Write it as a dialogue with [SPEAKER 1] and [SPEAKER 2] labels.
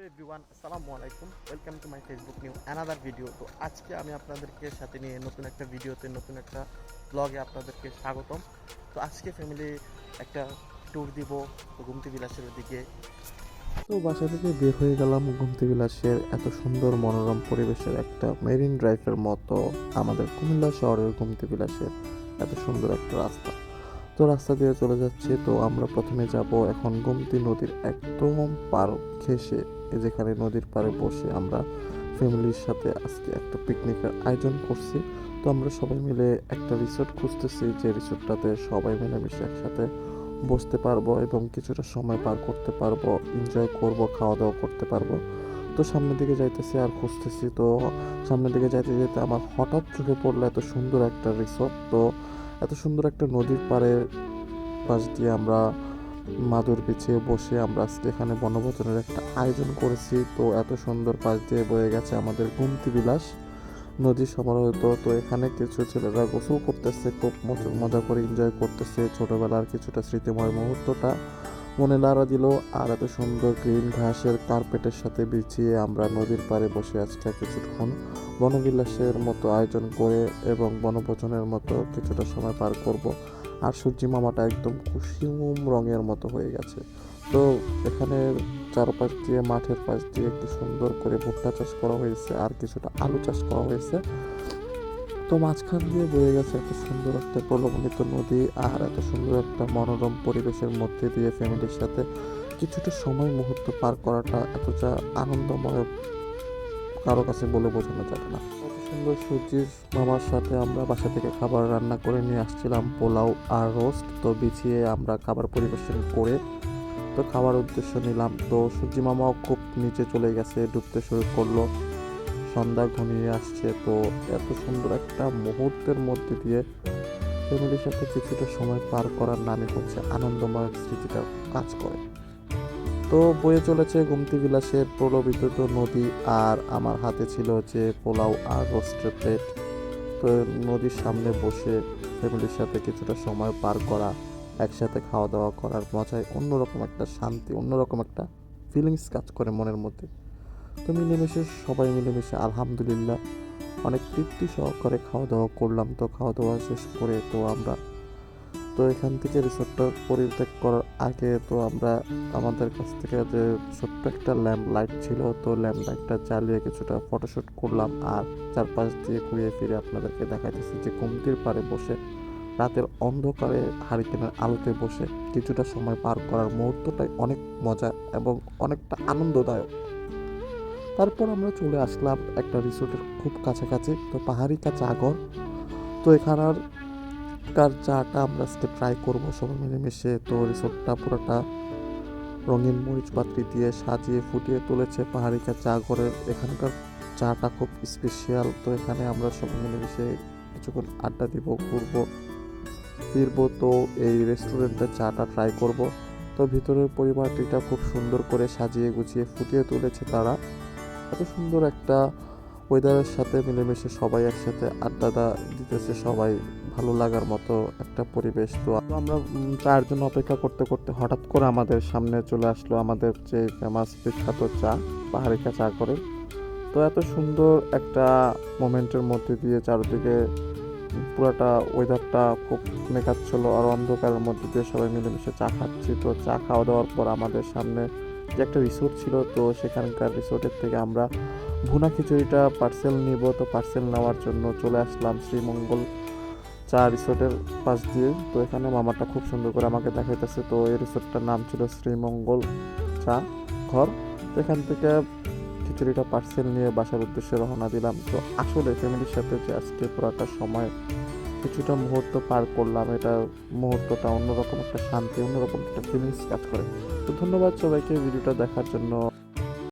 [SPEAKER 1] Everyone, আসসালামু আলাইকুম। Welcome to my Facebook new another video. তো আজকে আমি আপনাদেরকে সাথে নিয়ে নতুন একটা ভিডিওতে, নতুন একটা ব্লগে আপনাদেরকে স্বাগতম। তো আজকে ফ্যামিলি একটা ট্যুর দিব গুমতি বিলাসের দিকে। তো বাসা থেকে বের হয়ে গেলাম গুমতি বিলাসের এত সুন্দর মনোরম পরিবেশের একটা মেরিন ড্রাইভের মতো আমাদের কুমিল্লা শহরের গুমতি বিলাসের এত সুন্দর একটা রাস্তা। তো রাস্তা দিয়ে চলে যাচ্ছি। তো আমরা প্রথমে যাব এখন গোমতী নদীর একদম পার ঘেঁষে, যেখানে নদীর পাড়ে বসে আমরা ফ্যামিলির সাথে আজকে একটা পিকনিকের আয়োজন করছি। তো আমরা সবাই মিলে একটা রিসোর্ট খুঁজতেছি, যে রিসোর্টটাতে সবাই মিলেমিশে একসাথে বসতে পারবো এবং কিছুটা সময় পার করতে পারবো, এনজয় করব, খাওয়া দাওয়া করতে পারবো। তো সামনের দিকে যাইতেছি আর খুঁজতেছি। তো সামনের দিকে যাইতে যেতে আমার হঠাৎ চোখে পড়লো এত সুন্দর একটা রিসোর্ট। তো এত সুন্দর একটা নদীর পাড়ে পাশ দিয়ে আমরা মাদুর বিছিয়ে বসে আমরা আজকে এখানে বনভোজনের একটা আয়োজন করেছি। তো এত সুন্দর পাশ দিয়ে বয়ে গেছে আমাদের গুমতি বিলাস নদী সমারোহিত। তো এখানে কিছু ছেলেরা গোসল করতেছে, খুব মজা করে এনজয় করতেছে ছোটবেলার কিছুটা স্মৃতিময় মুহূর্তটা মনে নাড়া দিল। আর এত সুন্দর গ্রিন ঘাসের কার্পেটের সাথে বিছিয়ে আমরা নদীর পাড়ে বসে আজকে কিছুক্ষণ বনবিলাসের মতো আয়োজন করে এবং বনভোজনের মতো কিছুটা সময় পার করব। আর সূর্যি মামাটা একদম কুসুম রঙের মতো হয়ে গেছে। তো এখানে চারপাশ দিয়ে, মাঠের পাশ দিয়ে কি সুন্দর করে ভুট্টা চাষ করা হয়েছে আর কিছুটা আলু চাষ করা হয়েছে। তো মাঝখান দিয়ে বয়ে গেছে এত সুন্দর একটা প্রলোভনীত নদী আর এত সুন্দর একটা মনোরম পরিবেশের মধ্যে দিয়ে ফ্যামিলির সাথে কিছুটা সময় মুহূর্ত পার করাটা এতটা আনন্দময় কারো কাছে বলে বোঝানো যাবে না। এত সুন্দর সূর্যির মামার সাথে আমরা বাসা থেকে খাবার রান্না করে নিয়ে আসছিলাম, পোলাও আর রোস্ট। তো বিছিয়ে আমরা খাবার পরিবেশন করে তো খাওয়ার উদ্দেশ্য নিলাম। তো সূর্যি মামাও খুব নিচে চলে গেছে, ডুবতে শুরু করলো, সন্ধ্যা ঘনিয়ে আসছে। তো এত সুন্দর একটা মুহূর্তের মধ্যে দিয়ে ফ্যামিলির সাথে কিছুটা সময় পার করার নামে হচ্ছে আনন্দময় স্মৃতিটা কাজ করে। তো বয়ে চলেছে গুমতি বিলাসের প্রলোভিত নদী আর আমার হাতে ছিল যে পোলাও আর রোস্টের প্লেট। তো নদীর সামনে বসে ফ্যামিলির সাথে কিছুটা সময় পার করা, একসাথে খাওয়া দাওয়া করার মজায় অন্যরকম একটা শান্তি, অন্যরকম একটা ফিলিংস কাজ করে মনের মধ্যে। তো মিলেমিশে সবাই মিলেমিশে আলহামদুলিল্লাহ অনেক তৃপ্তি সহকারে খাওয়া দাওয়া করলাম। তো খাওয়া দাওয়া শেষ করে তো আমরা তো এখান থেকে রিসোর্টটা পরিত্যাগ করার আগে তো আমরা আমাদের কাছ থেকে যে ছোট্ট একটা ল্যাম্প লাইট ছিল, তো ল্যাম্প লাইটটা জ্বালিয়ে কিছুটা ফটোশ্যুট করলাম। আর চারপাশ দিয়ে ঘুরিয়ে ফিরে আপনাদেরকে দেখাইতেছি যে গুমতির পাড়ে বসে রাতের অন্ধকারে হারিকেনের আলোতে বসে কিছুটা সময় পার করার মুহূর্তটাই অনেক মজা এবং অনেকটা আনন্দদায়ক। তারপর আমরা চলে আসলাম একটা রিসোর্টের খুব কাছাকাছি, তো পাহাড়িকা চা ঘর। তো এখানের কার চাটা আমরা আজকে ট্রাই করবো সবাই মিলেমিশে। তো রিসোর্টটা পুরোটা রঙিন মরিচ পাত্রি দিয়ে সাজিয়ে ফুটিয়ে তুলেছে পাহাড়িকা চা ঘরের। এখানকার চাটা খুব স্পেশাল। তো এখানে আমরা সবাই মিলেমিশে কিছুক্ষণ আড্ডা দিব, ঘুরবো ফিরবো। তো এই রেস্টুরেন্টের চাটা ট্রাই করব। তো ভিতরের পরিবারটিটা খুব সুন্দর করে সাজিয়ে গুছিয়ে ফুটিয়ে তুলেছে তারা। এত সুন্দর একটা ওয়েদারের সাথে মিলেমিশে সবাই একসাথে আড্ডা দিতেছে, সবাই ভালো লাগার মতো একটা পরিবেশ। তো আমরা চায়ের জন্য অপেক্ষা করতে করতে হঠাৎ করে আমাদের সামনে চলে আসলো আমাদের যে ফেমাস বিখ্যাত চা, পাহাড়িকা চা করে। তো এত সুন্দর একটা মোমেন্টের মধ্যে দিয়ে চারদিকে পুরাটা ওয়েদারটা খুব মেঘাচ্ছন্ন আর অন্ধকারের মধ্যে দিয়ে সবাই মিলেমিশে চা খাচ্ছি। তো চা খাওয়া দাওয়ার পর আমাদের সামনে যে একটা রিসোর্ট ছিল, তো সেখানকার রিসোর্টের থেকে আমরা ভুনা খিচুড়িটা পার্সেল নিব। তো পার্সেল নেওয়ার জন্য চলে আসলাম শ্রীমঙ্গল চা রিসোর্টের পাশ দিয়ে। তো এখানে মামাটা খুব সুন্দর করে আমাকে দেখাইতেছে। তো এই রিসোর্টটার নাম ছিল শ্রীমঙ্গল চা ঘর। তো এখান থেকে খিচুড়িটা পার্সেল নিয়ে বাসার উদ্দেশ্যে রওনা দিলাম। তো আসলে ফ্যামিলির সাথে যে আজকে পুরাটা সময় কিছুটা মুহূর্ত পার করলাম, এটা মুহূর্তটা অন্যরকম একটা শান্তি, অন্যরকম একটা ফিলিংস কাজ করে। তো ধন্যবাদ সবাইকে ভিডিওটা দেখার জন্য।